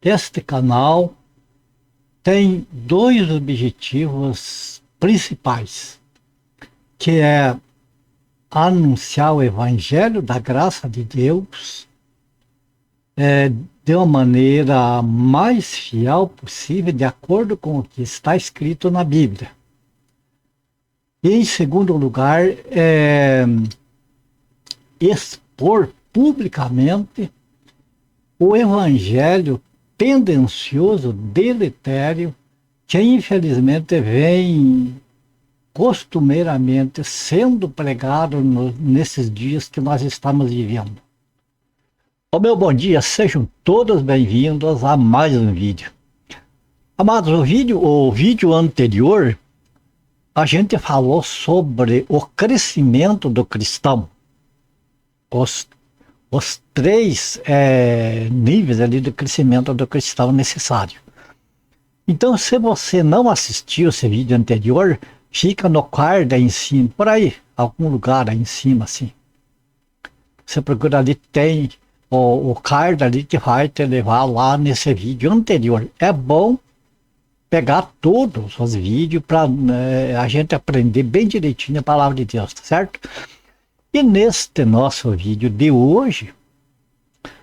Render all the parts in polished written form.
Este canal tem dois objetivos principais, que é anunciar o Evangelho da graça de Deus de uma maneira mais fiel possível, de acordo com o que está escrito na Bíblia. E, em segundo lugar, expor publicamente o evangelho tendencioso, deletério, que infelizmente vem costumeiramente sendo pregado nesses dias que nós estamos vivendo. O meu bom dia, sejam todos bem-vindos a mais um vídeo. Amados, o vídeo anterior, a gente falou sobre o crescimento do cristão, os três níveis ali de crescimento do cristão necessário. Então, se você não assistiu esse vídeo anterior, fica no card aí em cima, por aí, algum lugar aí em cima, assim. Você procura ali, tem o card ali que vai te levar lá nesse vídeo anterior. É bom pegar todos os vídeos para a gente aprender bem direitinho a palavra de Deus, tá certo? E neste nosso vídeo de hoje,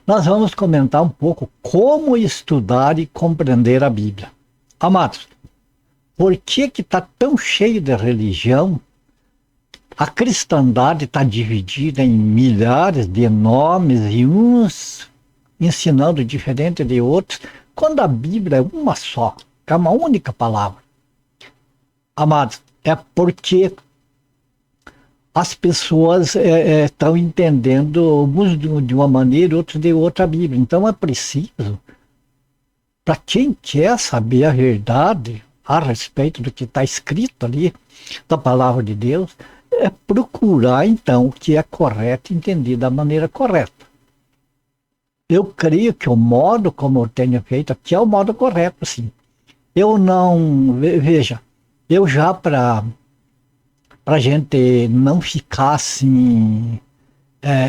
nós vamos comentar um pouco como estudar e compreender a Bíblia. Amados, por que está tão cheio de religião? A cristandade está dividida em milhares de nomes e uns ensinando diferente de outros, quando a Bíblia é uma só, é uma única palavra. Amados, é porque as pessoas estão entendendo uns de uma maneira, outros de outra Bíblia. Então é preciso, para quem quer saber a verdade a respeito do que está escrito ali, da palavra de Deus, é procurar então o que é correto, entender da maneira correta. Eu creio que o modo como eu tenho feito aqui é o modo correto, sim. Eu não, veja, eu já para a gente não ficar assim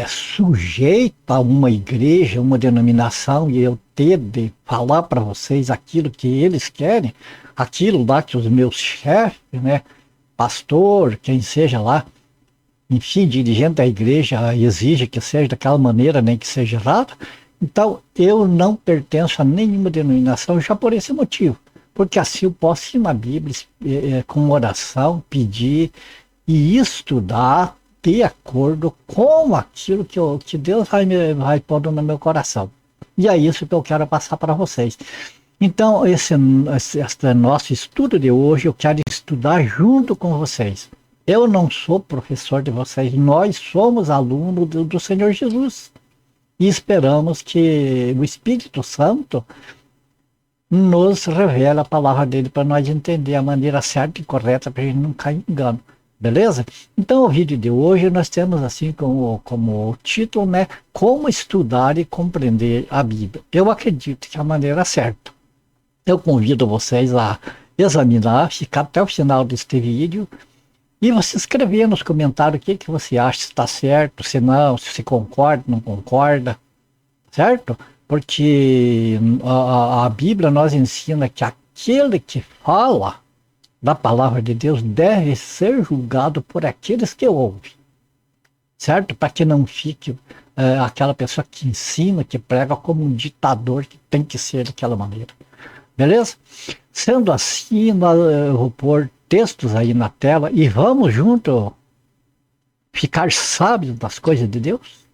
sujeito a uma igreja, uma denominação, e eu ter de falar para vocês aquilo que eles querem, aquilo lá que os meus chefes, né, pastor, quem seja lá, enfim, dirigente da igreja exige que seja daquela maneira, nem que seja errado. Então, eu não pertenço a nenhuma denominação já por esse motivo, porque assim eu posso ir na Bíblia com oração, pedir e estudar de acordo com aquilo que Deus vai pondo no meu coração. E é isso que eu quero passar para vocês. Então, esse nosso estudo de hoje, eu quero estudar junto com vocês. Eu não sou professor de vocês, nós somos alunos do Senhor Jesus. E esperamos que o Espírito Santo nos revele a palavra dele para nós entender a maneira certa e correta para a gente não cair em engano. Beleza? Então o vídeo de hoje nós temos assim como título, né? Como estudar e compreender a Bíblia. Eu acredito que é a maneira certa. Eu convido vocês a examinar, ficar até o final deste vídeo e você escrever nos comentários o que você acha, se está certo, se não, se concorda, não concorda, certo? Porque a Bíblia nos ensina que aquele que fala da palavra de Deus deve ser julgado por aqueles que ouvem, certo? Para que não fique aquela pessoa que ensina, que prega como um ditador, que tem que ser daquela maneira. Beleza? Sendo assim, eu vou pôr textos aí na tela e vamos junto ficar sábios das coisas de Deus?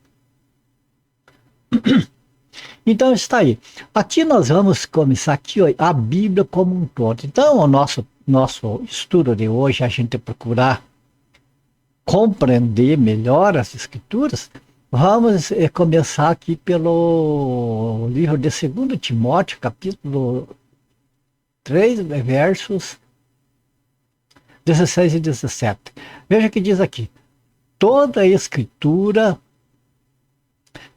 Então está aí. Aqui nós vamos começar aqui, ó, a Bíblia como um todo. Então o nosso estudo de hoje, a gente procurar compreender melhor as Escrituras, vamos começar aqui pelo livro de 2 Timóteo, capítulo 3, versos 16 e 17. Veja que diz aqui: toda a Escritura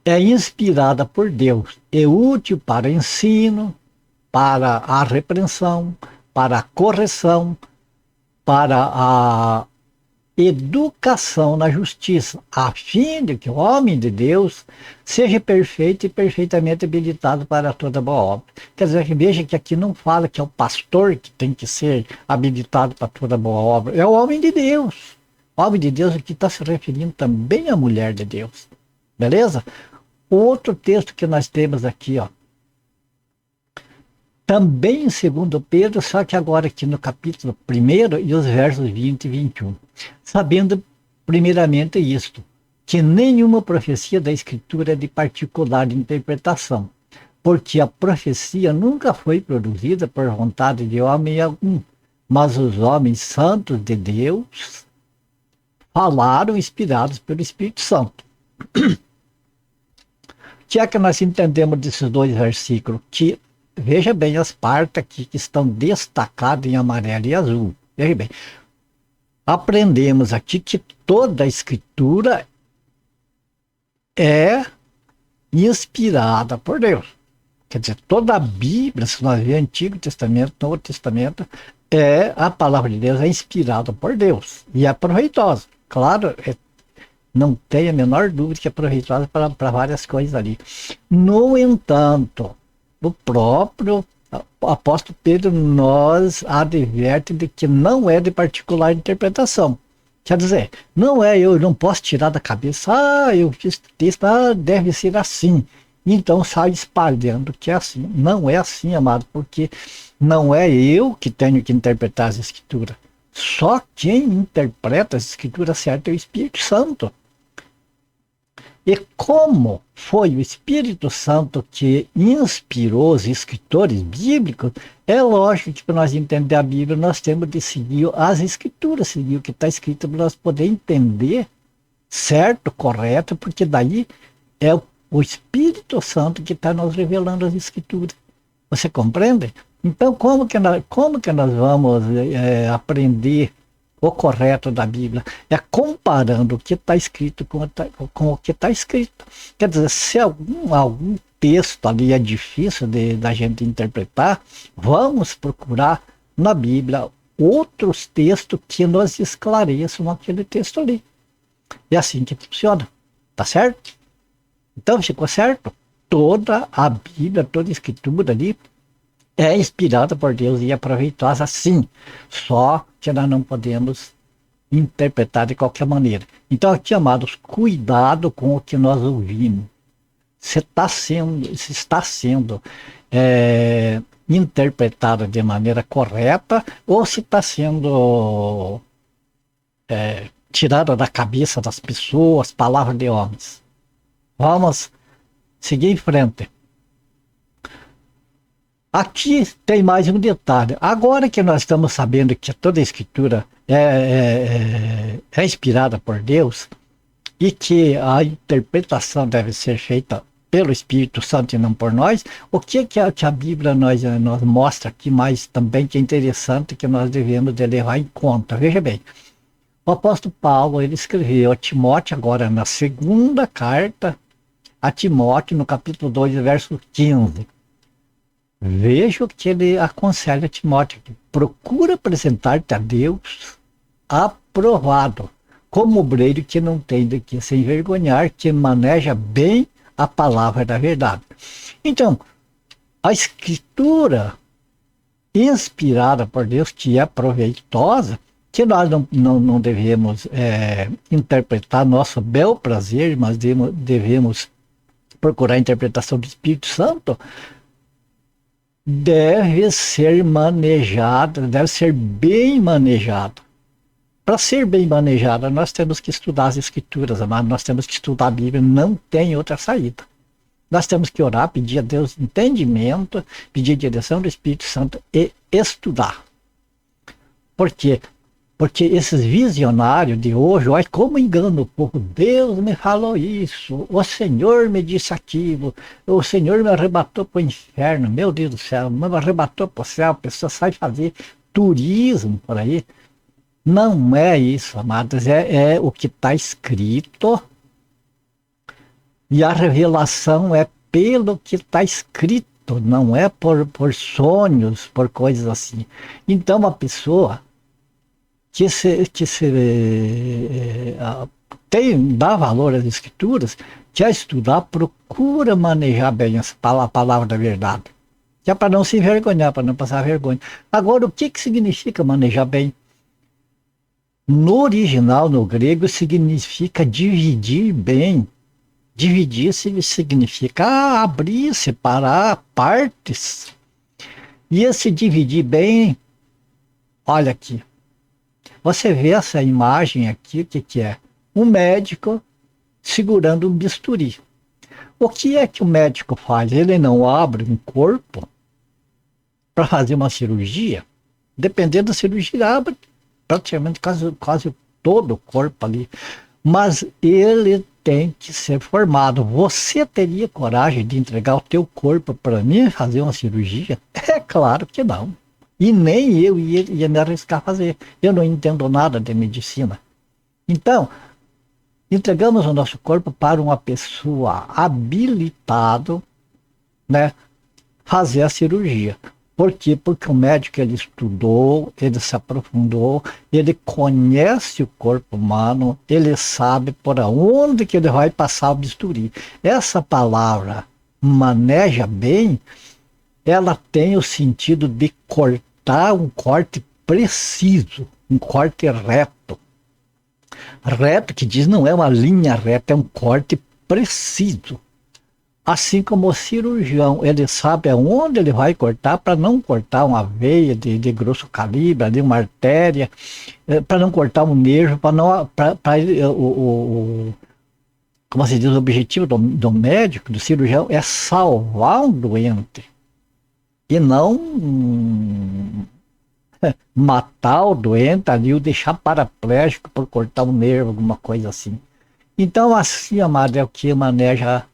é inspirada por Deus, é útil para ensino, para a repreensão, para a correção, para a educação na justiça, a fim de que o homem de Deus seja perfeito e perfeitamente habilitado para toda boa obra. Quer dizer, veja que aqui não fala que é o pastor que tem que ser habilitado para toda boa obra, é o homem de Deus. O homem de Deus aqui está se referindo também à mulher de Deus. Beleza? Outro texto que nós temos aqui, ó. Também em 2 Pedro, só que agora aqui no capítulo 1 e os versos 20 e 21. Sabendo primeiramente isto, que nenhuma profecia da Escritura é de particular interpretação, porque a profecia nunca foi produzida por vontade de homem algum, mas os homens santos de Deus falaram inspirados pelo Espírito Santo. O que é que nós entendemos desses dois versículos? Que, veja bem as partes aqui que estão destacadas em amarelo e azul. Veja bem. Aprendemos aqui que toda a Escritura é inspirada por Deus. Quer dizer, toda a Bíblia, se nós vemos Antigo Testamento, Novo Testamento, a palavra de Deus é inspirada por Deus e é proveitosa. Claro, não tem a menor dúvida que é proveitosa para várias coisas ali. No entanto, o próprio apóstolo Pedro nos adverte de que não é de particular interpretação. Quer dizer, eu não posso tirar da cabeça, eu fiz texto, deve ser assim. Então sai espalhando que é assim. Não é assim, amado, porque não é eu que tenho que interpretar as escrituras. Só quem interpreta as escrituras certas é o Espírito Santo. E como foi o Espírito Santo que inspirou os escritores bíblicos, é lógico que para nós entender a Bíblia, nós temos de seguir as escrituras, seguir o que está escrito para nós poder entender certo, correto, porque daí é o Espírito Santo que está nos revelando as escrituras. Você compreende? Então, como que nós vamos aprender o correto da Bíblia? É comparando o que está escrito com o que está escrito. Quer dizer, se algum texto ali é difícil da gente interpretar, vamos procurar na Bíblia outros textos que nos esclareçam aquele texto ali. É assim que funciona. Tá certo? Então, ficou certo? Toda a Bíblia, toda a escritura ali é inspirada por Deus e é proveitosa, sim. Só que nós não podemos interpretar de qualquer maneira. Então, aqui, amados, cuidado com o que nós ouvimos. Se está sendo interpretada de maneira correta ou se está sendo tirada da cabeça das pessoas, palavras de homens. Vamos seguir em frente. Aqui tem mais um detalhe. Agora que nós estamos sabendo que toda a escritura é inspirada por Deus e que a interpretação deve ser feita pelo Espírito Santo e não por nós, o que a Bíblia nos mostra aqui mais também que é interessante que nós devemos de levar em conta. Veja bem, o apóstolo Paulo ele escreveu a Timóteo agora na segunda carta a Timóteo no capítulo 2, verso 15. Veja o que ele aconselha a Timóteo. Procura apresentar-te a Deus aprovado, como obreiro que não tem de que se envergonhar, que maneja bem a palavra da verdade. Então, a escritura inspirada por Deus, que é proveitosa, que nós não devemos interpretar nosso bel prazer, mas devemos procurar a interpretação do Espírito Santo, deve ser manejada, deve ser bem manejada. Para ser bem manejada, nós temos que estudar as escrituras, amado. Nós temos que estudar a Bíblia, não tem outra saída. Nós temos que orar, pedir a Deus entendimento, pedir a direção do Espírito Santo e estudar. Por quê? Porque esses visionários de hoje, olha como engana o povo. Deus me falou isso, o Senhor me disse aquilo, o Senhor me arrebatou para o inferno, meu Deus do céu, me arrebatou para o céu, a pessoa sai fazer turismo por aí. Não é isso, amados, é o que está escrito e a revelação é pelo que está escrito, não é por sonhos, por coisas assim. Então a pessoa dá valor às escrituras, quer estudar, procura manejar bem a palavra da verdade. Que é para não se envergonhar, para não passar vergonha. Agora, o que significa manejar bem? No original, no grego, significa dividir bem. Dividir significa abrir, separar partes. E esse dividir bem, olha aqui. Você vê essa imagem aqui, o que é? Um médico segurando um bisturi. O que é que o médico faz? Ele não abre um corpo para fazer uma cirurgia? Dependendo da cirurgia, abre praticamente quase todo o corpo ali. Mas ele tem que ser formado. Você teria coragem de entregar o teu corpo para mim fazer uma cirurgia? É claro que não. E nem eu ia me arriscar a fazer. Eu não entendo nada de medicina. Então, entregamos o nosso corpo para uma pessoa habilitada, né, fazer a cirurgia. Por quê? Porque o médico, ele estudou, ele se aprofundou, ele conhece o corpo humano, ele sabe por onde que ele vai passar o bisturi. Essa palavra, maneja bem, ela tem o sentido de cortar um corte preciso, um corte reto. Reto, que diz, não é uma linha reta, é um corte preciso. Assim como o cirurgião, ele sabe aonde ele vai cortar para não cortar uma veia de grosso calibre, de uma artéria, para não cortar um nervo, para não, como se diz, o objetivo do médico, do cirurgião, é salvar um doente e não matar o doente ali, ou deixar paraplégico por cortar um nervo, alguma coisa assim. Então, assim, amado, é o que maneja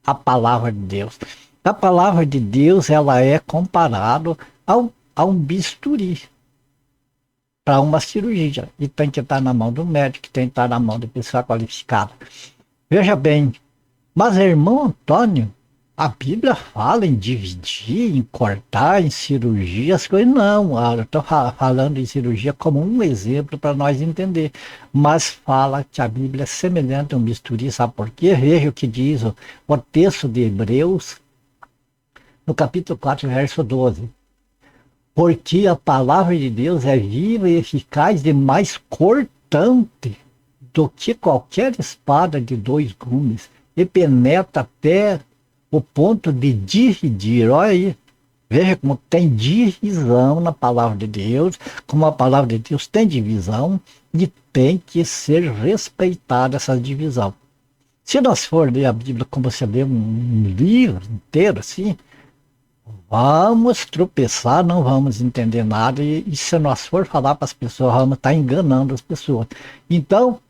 a palavra de Deus. A palavra de Deus, ela é comparada a um bisturi para uma cirurgia. E tem que estar na mão do médico, tem que estar na mão de pessoa qualificada. Veja bem, mas irmão Antônio, a Bíblia fala em dividir, em cortar, em cirurgia, as coisas. Não, eu estou falando em cirurgia como um exemplo para nós entender. Mas fala que a Bíblia é semelhante a um bisturi, sabe por quê? Veja o que diz o texto de Hebreus, no capítulo 4, verso 12. Porque a palavra de Deus é viva e eficaz e mais cortante do que qualquer espada de 2 gumes, e penetra até o ponto de dividir. Olha aí, veja como tem divisão na palavra de Deus, como a palavra de Deus tem divisão e tem que ser respeitada essa divisão. Se nós for ler a Bíblia como você lê um livro inteiro assim, vamos tropeçar, não vamos entender nada, e se nós for falar para as pessoas, vamos estar enganando as pessoas. Então,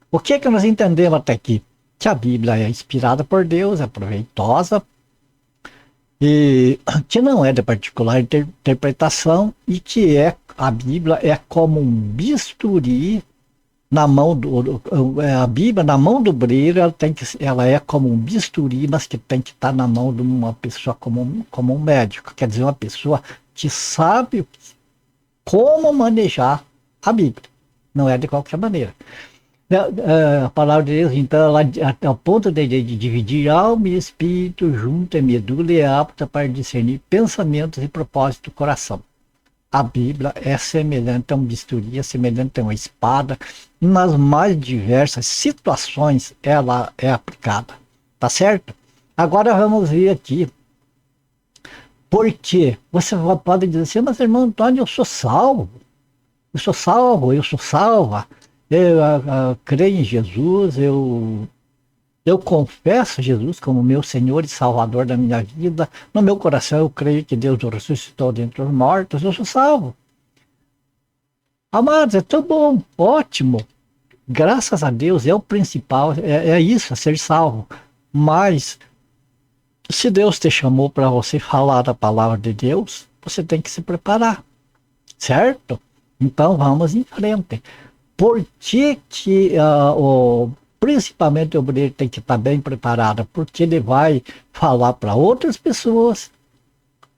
o que é que nós entendemos até aqui? Que a Bíblia é inspirada por Deus, é proveitosa, e que não é de particular interpretação, e que a Bíblia é como um bisturi na mão a Bíblia na mão do obreiro, ela é como um bisturi, mas que tem que estar na mão de uma pessoa como um médico, quer dizer, uma pessoa que sabe como manejar a Bíblia, não é de qualquer maneira. A palavra de Deus, então, ela, ao ponto de dividir alma e espírito, junta medula, e é apta para discernir pensamentos e propósitos do coração. A Bíblia é semelhante a um bisturi, é semelhante a uma espada, e nas mais diversas situações ela é aplicada. Tá certo? Agora vamos ver aqui. Por quê? Você pode dizer assim, mas irmão Antônio, eu sou salvo. Eu sou salvo, eu sou salva. Eu creio em Jesus, eu confesso Jesus como meu Senhor e Salvador da minha vida. No meu coração eu creio que Deus o ressuscitou dentre os mortos, eu sou salvo. Amados, é tão bom, ótimo. Graças a Deus é o principal, é isso, é ser salvo. Mas, se Deus te chamou para você falar da palavra de Deus, você tem que se preparar, certo? Então vamos em frente. Por que principalmente o obreiro tem que estar bem preparado? Porque ele vai falar para outras pessoas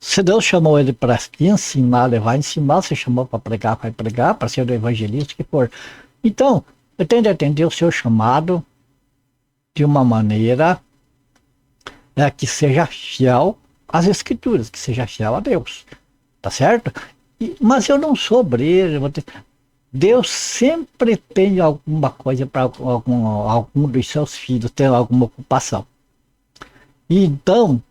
Se Deus chamou ele para ensinar, ele vai ensinar. Se chamou para pregar, vai pregar, para ser o evangelista, que for. Então, eu tenho de atender o seu chamado de uma maneira que seja fiel às Escrituras, que seja fiel a Deus. Tá certo? Mas eu não sou obreiro. Deus sempre tem alguma coisa para algum dos seus filhos, tem alguma ocupação. Então,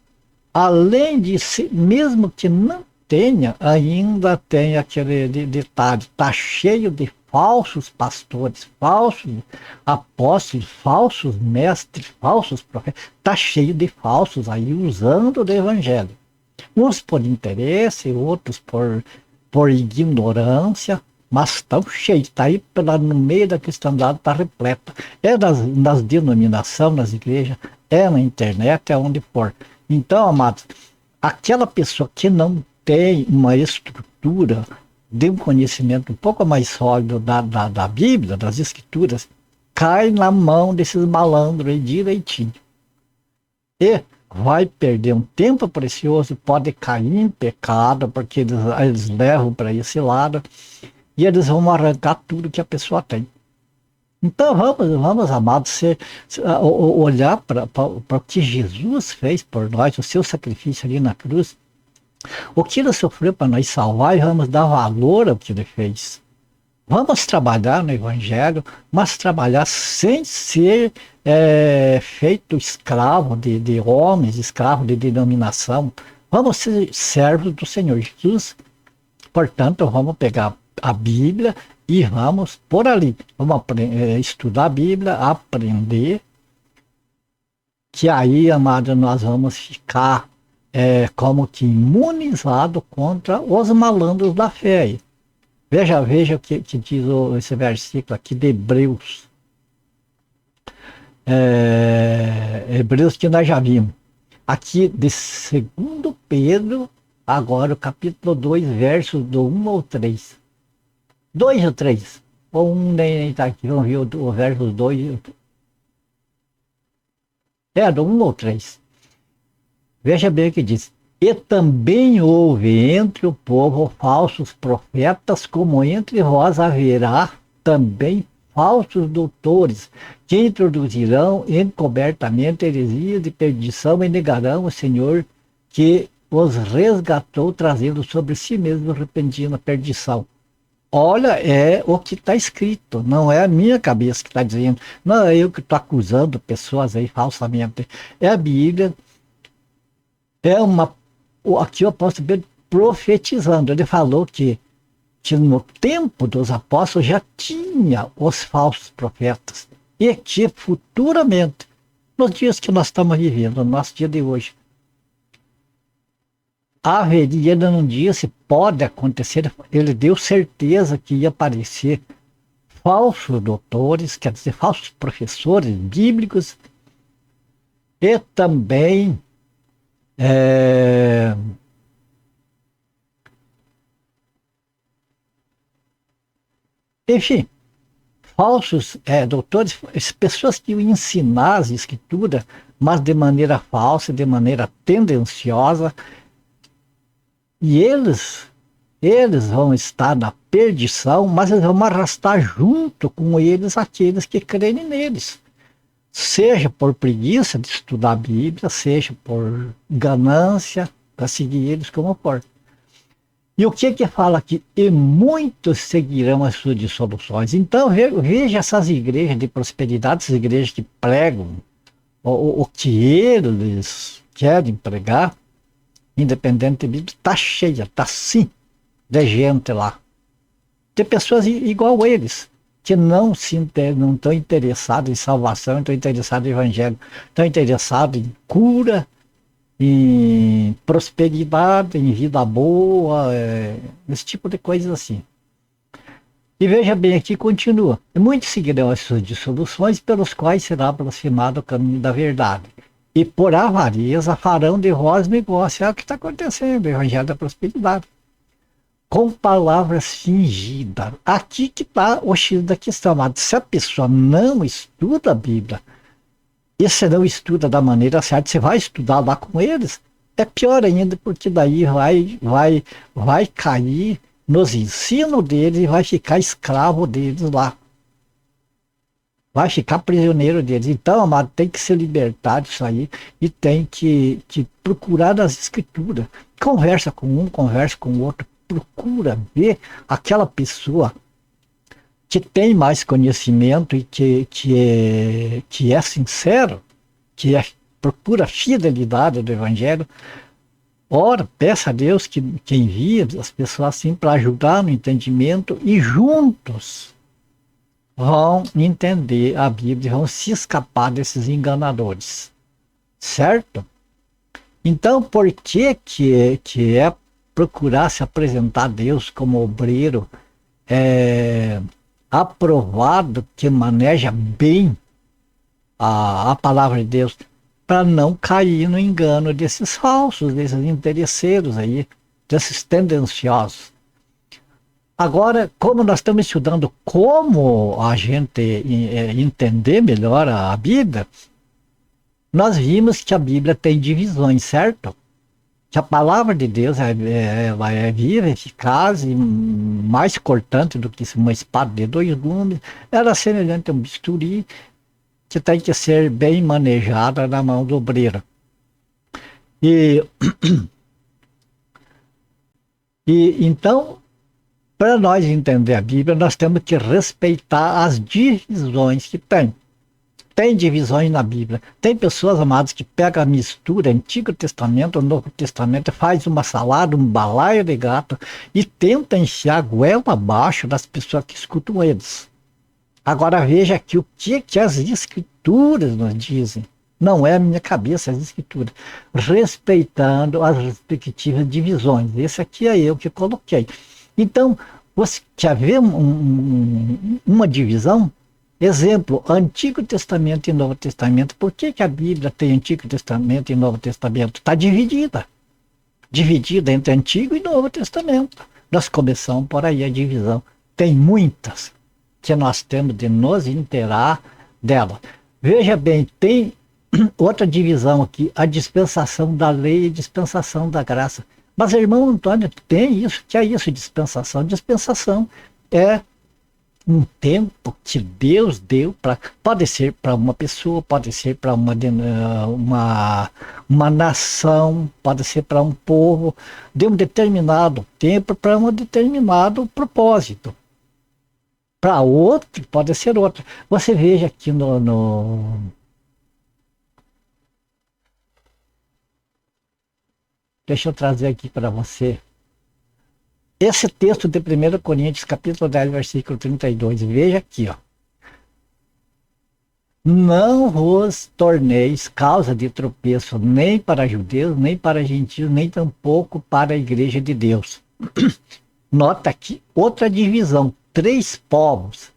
além de ser, mesmo que não tenha, ainda tem aquele detalhe, está cheio de falsos pastores, falsos apóstolos, falsos mestres, falsos profetas, está cheio de falsos aí usando o evangelho. Uns por interesse, outros por ignorância, mas estão cheios, está aí no meio da cristandade, está repleta. É nas denominações, nas igrejas, é na internet, é onde for. Então, amados, aquela pessoa que não tem uma estrutura de um conhecimento um pouco mais sólido da Bíblia, das Escrituras, cai na mão desses malandros aí direitinho. E vai perder um tempo precioso, pode cair em pecado, porque eles levam para esse lado, e eles vão arrancar tudo que a pessoa tem. Então vamos amados, olhar para o que Jesus fez por nós, o seu sacrifício ali na cruz, o que ele sofreu para nós salvar, e vamos dar valor ao que ele fez. Vamos trabalhar no Evangelho, mas trabalhar sem ser feito escravo de homens, escravo de denominação. Vamos ser servos do Senhor Jesus. Portanto, vamos pegar a Bíblia e vamos por ali. Vamos estudar a Bíblia, aprender, que aí, amado, nós vamos ficar como que imunizado contra os malandros da fé. Veja o que diz esse versículo aqui de Hebreus. Hebreus que nós já vimos. Aqui de 2 Pedro, agora o capítulo 2, versos do 1 ao 3. 2 ou 3? Ou 1 nem está aqui, vamos ver o verso 2. Do 1 ou 3. Veja bem o que diz. E também houve entre o povo falsos profetas, como entre vós haverá também falsos doutores, que introduzirão encobertamente heresias de perdição e negarão o Senhor que os resgatou, trazendo sobre si mesmo repentina perdição. Olha, é o que está escrito, não é a minha cabeça que está dizendo, não é eu que estou acusando pessoas aí falsamente, é a Bíblia. Aqui o apóstolo Pedro profetizando, ele falou que no tempo dos apóstolos já tinha os falsos profetas, e que futuramente, nos dias que nós estamos vivendo, no nosso dia de hoje, haveria, ele não disse, pode acontecer, ele deu certeza que ia aparecer falsos doutores, quer dizer, falsos professores bíblicos, e também enfim, falsos doutores, pessoas que iam ensinar as escrituras, mas de maneira falsa, de maneira tendenciosa, e eles vão estar na perdição, mas eles vão arrastar junto com eles aqueles que creem neles. Seja por preguiça de estudar a Bíblia, seja por ganância, para seguir eles como for. E o que fala aqui? E muitos seguirão as suas dissoluções. Então veja essas igrejas de prosperidade, essas igrejas que pregam o que eles querem pregar, independente de Bíblia, está cheia, está sim de gente lá. Tem pessoas igual a eles, que não estão interessados em salvação, não estão interessados em evangelho, estão interessados em cura, em prosperidade, em vida boa, esse tipo de coisas assim. E veja bem, aqui continua. Muitos seguirão as suas dissoluções, pelos quais será blasfemado o caminho da verdade. E por avareza farão de vós negócio. É o que está acontecendo, o evangelho da prosperidade. Com palavras fingidas. Aqui que está o X da questão, amado. Se a pessoa não estuda a Bíblia, e você não estuda da maneira certa, você vai estudar lá com eles, é pior ainda, porque daí vai cair nos ensinos deles e vai ficar escravo deles lá. Vai ficar prisioneiro deles. Então, amado, tem que se libertar disso aí e tem que procurar nas escrituras. Conversa com um, conversa com o outro. Procura ver aquela pessoa que tem mais conhecimento e que é sincero, procura a fidelidade do Evangelho. Ora, peça a Deus que envie as pessoas assim para ajudar no entendimento e juntos vão entender a Bíblia e vão se escapar desses enganadores. Certo? Então, por que é procurar se apresentar a Deus como obreiro aprovado, que maneja bem a palavra de Deus, para não cair no engano desses falsos, desses interesseiros aí, desses tendenciosos. Agora, como nós estamos estudando como a gente entender melhor a Bíblia, nós vimos que a Bíblia tem divisões, certo? Que a palavra de Deus é viva, eficaz e mais cortante do que uma espada de dois gumes. Ela é semelhante a um bisturi que tem que ser bem manejada na mão do obreiro. E então, para nós entender a Bíblia, nós temos que respeitar as divisões que tem. Tem divisões na Bíblia. Tem pessoas, amadas, que pegam a mistura Antigo Testamento, Novo Testamento, faz uma salada, um balaio de gato e tenta enfiar a goela abaixo das pessoas que escutam eles. Agora veja aqui o que as escrituras nos dizem. Não é a minha cabeça, as escrituras. Respeitando as respectivas divisões. Esse aqui é eu que coloquei. Então, você quer ver uma divisão? Exemplo, Antigo Testamento e Novo Testamento. Por que a Bíblia tem Antigo Testamento e Novo Testamento? Está dividida. Dividida entre Antigo e Novo Testamento. Nós começamos por aí a divisão. Tem muitas que nós temos de nos inteirar dela. Veja bem, tem outra divisão aqui, a dispensação da lei e dispensação da graça. Mas, irmão Antônio, tem isso? Que é isso, dispensação? Dispensação é um tempo que Deus deu pode ser para uma pessoa, pode ser para uma nação, pode ser para um povo, de um determinado tempo para um determinado propósito. Para outro, pode ser outro. Você veja aqui Deixa eu trazer aqui para você. Esse texto de 1 Coríntios, capítulo 10, versículo 32. Veja aqui, ó. Não vos torneis causa de tropeço nem para judeus, nem para gentios, nem tampouco para a igreja de Deus. Nota aqui outra divisão. 3 povos,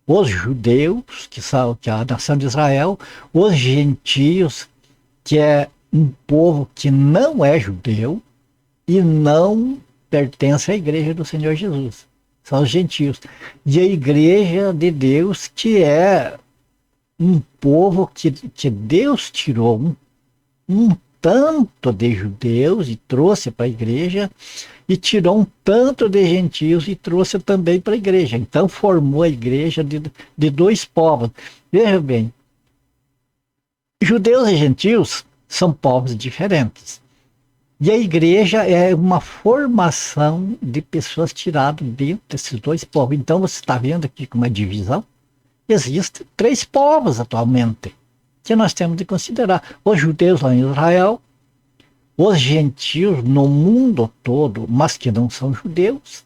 os judeus, que é a nação de Israel, os gentios, que é um povo que não é judeu e não pertence à igreja do Senhor Jesus, são os gentios, e a igreja de Deus, que é um povo que Deus tirou um tanto de judeus e trouxe para a igreja, e tirou um tanto de gentios e trouxe também para a igreja. Então formou a igreja de 2 povos. Veja bem, judeus e gentios são povos diferentes. E a igreja é uma formação de pessoas tiradas dentro desses 2 povos. Então você está vendo aqui como uma divisão? Existem 3 povos atualmente que nós temos de considerar. Os judeus lá em Israel, os gentios no mundo todo, mas que não são judeus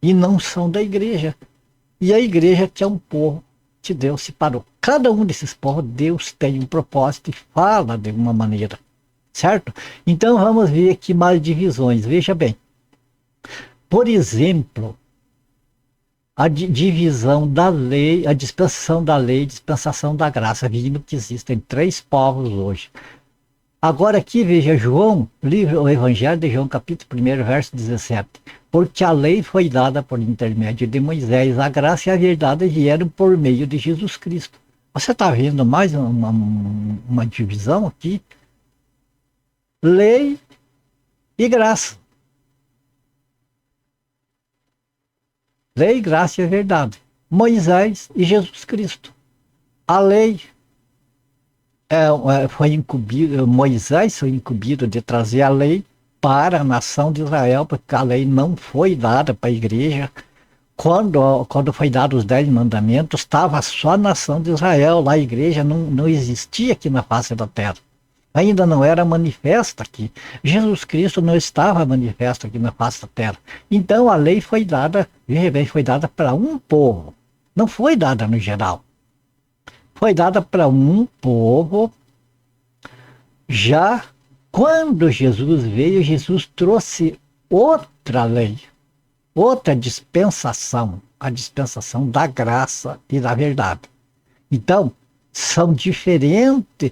e não são da igreja. E a igreja que é um povo que Deus separou. Cada um desses povos, Deus tem um propósito e fala de uma maneira, certo? Então vamos ver aqui mais divisões. Veja bem, por exemplo, a divisão da lei, a dispensação da lei, dispensação da graça. Vimos que existem 3 povos hoje. Agora aqui veja João, o Evangelho de João, capítulo 1, verso 17. Porque a lei foi dada por intermédio de Moisés, a graça e a verdade vieram por meio de Jesus Cristo. Você está vendo mais uma divisão aqui? Lei e graça. Lei, graça e verdade. Moisés e Jesus Cristo. A lei foi incumbido, Moisés foi incumbido de trazer a lei para a nação de Israel, porque a lei não foi dada para a igreja. Quando foi dado os 10 mandamentos, estava só a nação de Israel, lá a igreja não existia aqui na face da terra. Ainda não era manifesta aqui. Jesus Cristo não estava manifesto aqui na face da terra. Então a lei foi dada, foi dada para um povo. Não foi dada no geral. Foi dada para um povo. Já quando Jesus veio, Jesus trouxe outra lei, outra dispensação, a dispensação da graça e da verdade. Então, são diferentes,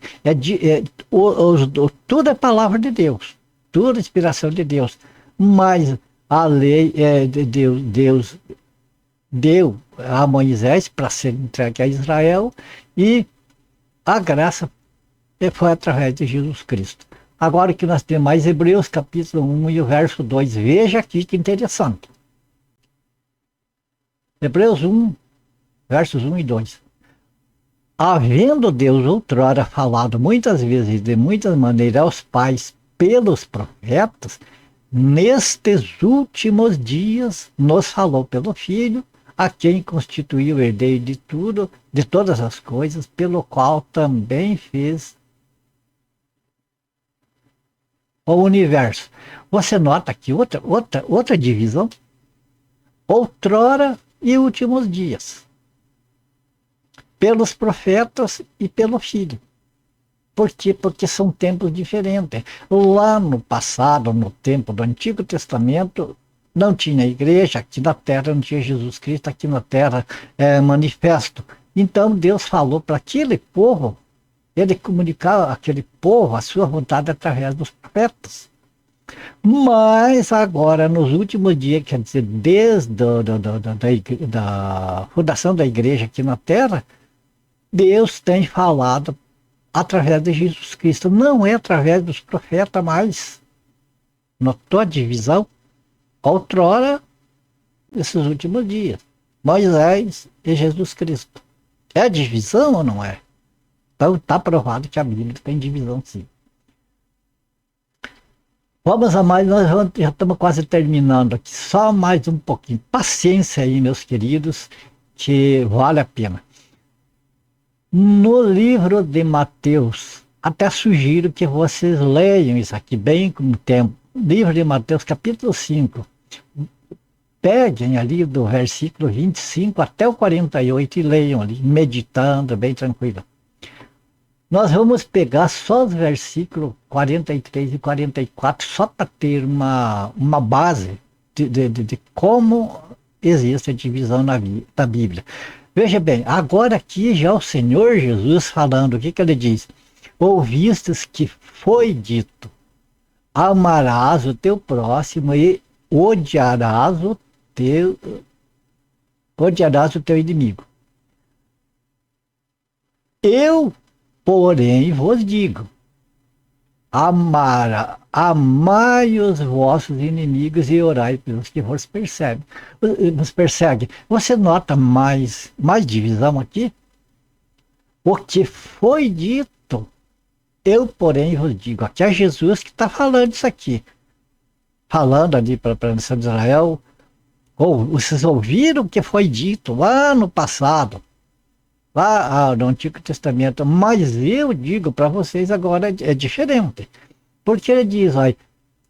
tudo é palavra de Deus, tudo é inspiração de Deus, mas a lei de Deus deu a Moisés para ser entregue a Israel e a graça foi através de Jesus Cristo. Agora que nós temos mais Hebreus capítulo 1 e o verso 2, veja aqui que interessante. Hebreus 1, versos 1 e 2. Havendo Deus outrora falado muitas vezes e de muitas maneiras aos pais pelos profetas, nestes últimos dias nos falou pelo Filho, a quem constituiu o herdeiro de tudo, de todas as coisas, pelo qual também fez o universo. Você nota aqui outra divisão? Outrora e últimos dias. Pelos profetas e pelo Filho. Por quê? Porque são tempos diferentes. Lá no passado, no tempo do Antigo Testamento, não tinha igreja aqui na terra, não tinha Jesus Cristo aqui na terra manifesto. Então Deus falou para aquele povo, ele comunicava aquele povo a sua vontade através dos profetas. Mas agora, nos últimos dias, quer dizer, desde da fundação da igreja aqui na terra, Deus tem falado através de Jesus Cristo. Não é através dos profetas mais. Notou a divisão? Outrora, nesses últimos dias, Moisés e Jesus Cristo. É divisão ou não é? Então está provado que a Bíblia tem divisão, sim. Vamos a mais, nós já estamos quase terminando aqui. Só mais um pouquinho. Paciência aí, meus queridos, que vale a pena. No livro de Mateus, até sugiro que vocês leiam isso aqui bem com tempo. Livro de Mateus, capítulo 5. Peguem ali do versículo 25 até o 48 e leiam ali, meditando, bem tranquilo. Nós vamos pegar só os versículos 43 e 44, só para ter uma base de como existe a divisão na Bíblia. Veja bem, agora aqui já o Senhor Jesus falando, o que ele diz? Ouvistes que foi dito, amarás o teu próximo e odiarás o teu inimigo. Eu, porém, vos digo, amai os vossos inimigos e orai pelos que vos perseguem. Você nota mais divisão aqui? O que foi dito, eu, porém, vos digo. Aqui é Jesus que está falando isso aqui. Falando ali para a nação de Israel. Vocês ouviram o que foi dito lá no passado, lá no Antigo Testamento, mas eu digo para vocês agora é diferente. Porque ele diz, olha,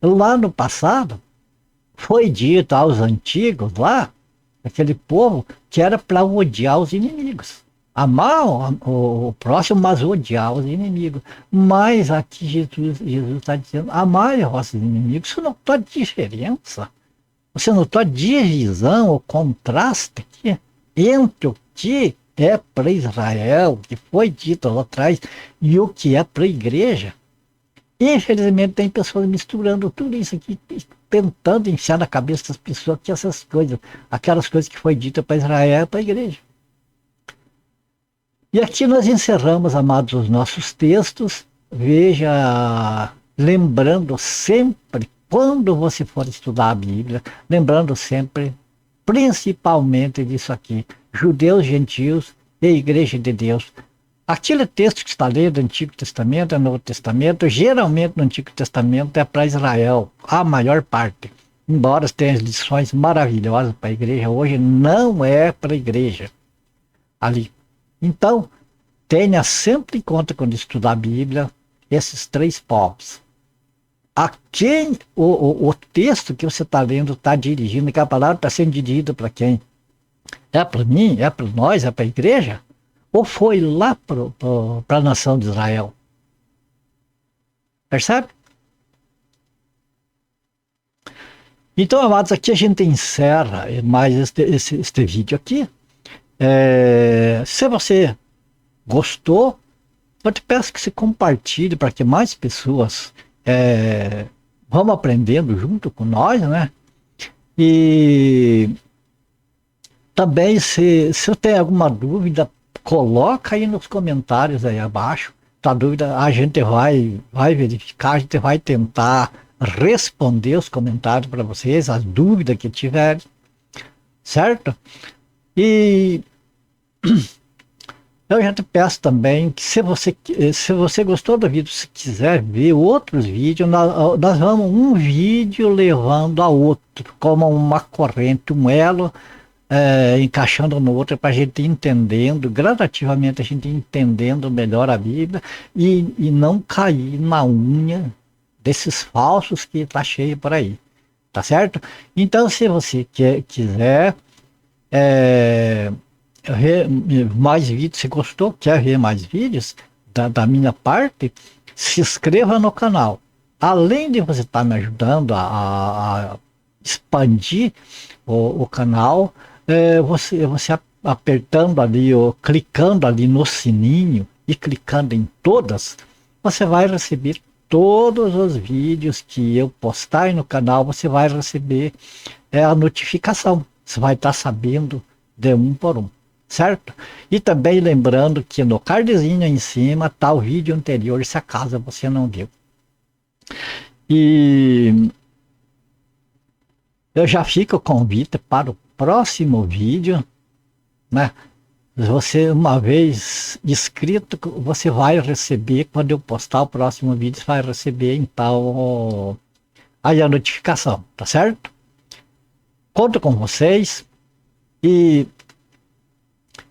lá no passado foi dito aos antigos lá, aquele povo, que era para odiar os inimigos. Amar o próximo, mas odiar os inimigos. Mas aqui Jesus está dizendo, amai os vossos inimigos. Você notou a diferença? Você notou a divisão, o contraste aqui entre o que é para Israel, que foi dito lá atrás, e o que é para a igreja? Infelizmente tem pessoas misturando tudo isso aqui, tentando enfiar na cabeça das pessoas que essas coisas, aquelas coisas que foi dita para Israel e para a igreja. E aqui nós encerramos, amados, os nossos textos. Veja, lembrando sempre quando você for estudar a Bíblia, lembrando sempre, principalmente disso aqui, judeus, gentios e Igreja de Deus. Aquele texto que está lendo, Antigo Testamento, é Novo Testamento, geralmente no Antigo Testamento é para Israel, a maior parte. Embora tenha lições maravilhosas para a igreja, hoje não é para a igreja ali. Então, tenha sempre em conta quando estudar a Bíblia, esses três povos. A quem o texto que você está lendo está dirigindo, que a palavra está sendo dirigida para quem? É para mim? É para nós? É para a igreja? Ou foi lá para a nação de Israel? Percebe? Então, amados, aqui a gente encerra mais este vídeo aqui. Se você gostou, eu te peço que você compartilhe para que mais pessoas vão aprendendo junto com nós, né? E também, se eu tenho alguma dúvida, coloca aí nos comentários aí abaixo. Tá dúvida, a gente vai verificar, a gente vai tentar responder os comentários para vocês, as dúvidas que tiverem, certo? E eu já te peço também que se você gostou do vídeo, se quiser ver outros vídeos, nós vamos um vídeo levando a outro, como uma corrente, um elo, encaixando no outro, para a gente entendendo, gradativamente a gente entendendo melhor a Bíblia e não cair na unha desses falsos que tá cheio por aí, tá certo? Então, se você quiser ver mais vídeos, se gostou, quer ver mais vídeos da minha parte, se inscreva no canal. Além de você estar me ajudando a expandir o canal, você apertando ali, ou clicando ali no sininho e clicando em todas, você vai receber todos os vídeos que eu postar aí no canal, você vai receber a notificação. Você vai estar sabendo de um por um, certo? E também lembrando que no cardzinho em cima está o vídeo anterior, se acaso você não viu. E eu já fico o convite para o próximo vídeo, né? Você, uma vez inscrito, você vai receber, quando eu postar o próximo vídeo, você vai receber então aí a notificação, tá certo? Conto com vocês e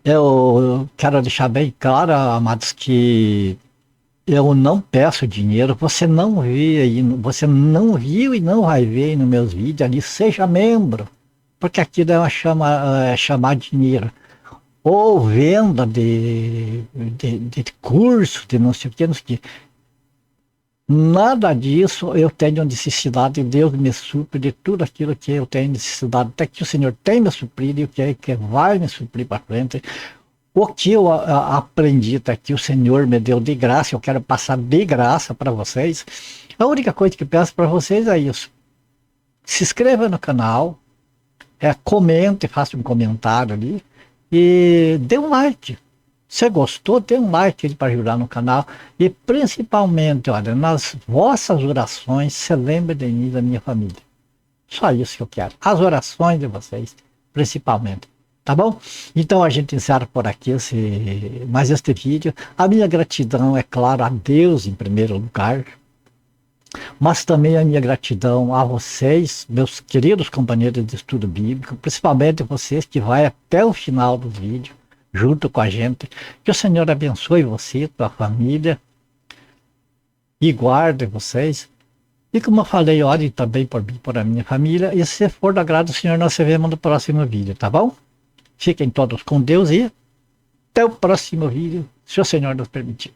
eu quero deixar bem claro, amados, que eu não peço dinheiro, você não vê aí, você não viu e não vai ver aí nos meus vídeos ali, seja membro, porque aquilo é chamar dinheiro. Ou venda de curso, de não sei o que, não sei o que. Nada disso eu tenho necessidade, Deus me supre de tudo aquilo que eu tenho necessidade, até que o Senhor tem me suprido e o que vai me suprir para frente. O que eu aprendi até que o Senhor me deu de graça, eu quero passar de graça para vocês. A única coisa que eu peço para vocês é isso. Se inscreva no canal, comente, faça um comentário ali. E dê um like. Se gostou, dê um like para ajudar no canal. E principalmente, olha, nas vossas orações, se lembre de mim e da minha família. Só isso que eu quero. As orações de vocês, principalmente. Tá bom? Então a gente encerra por aqui mais este vídeo. A minha gratidão, é claro, a Deus em primeiro lugar. Mas também a minha gratidão a vocês, meus queridos companheiros de estudo bíblico, principalmente vocês que vai até o final do vídeo, junto com a gente. Que o Senhor abençoe você, tua família, e guarde vocês. E como eu falei, ore também por mim, por a minha família. E se for do agrado do Senhor, nós se vemos no próximo vídeo, tá bom? Fiquem todos com Deus e até o próximo vídeo, se o Senhor nos permitir.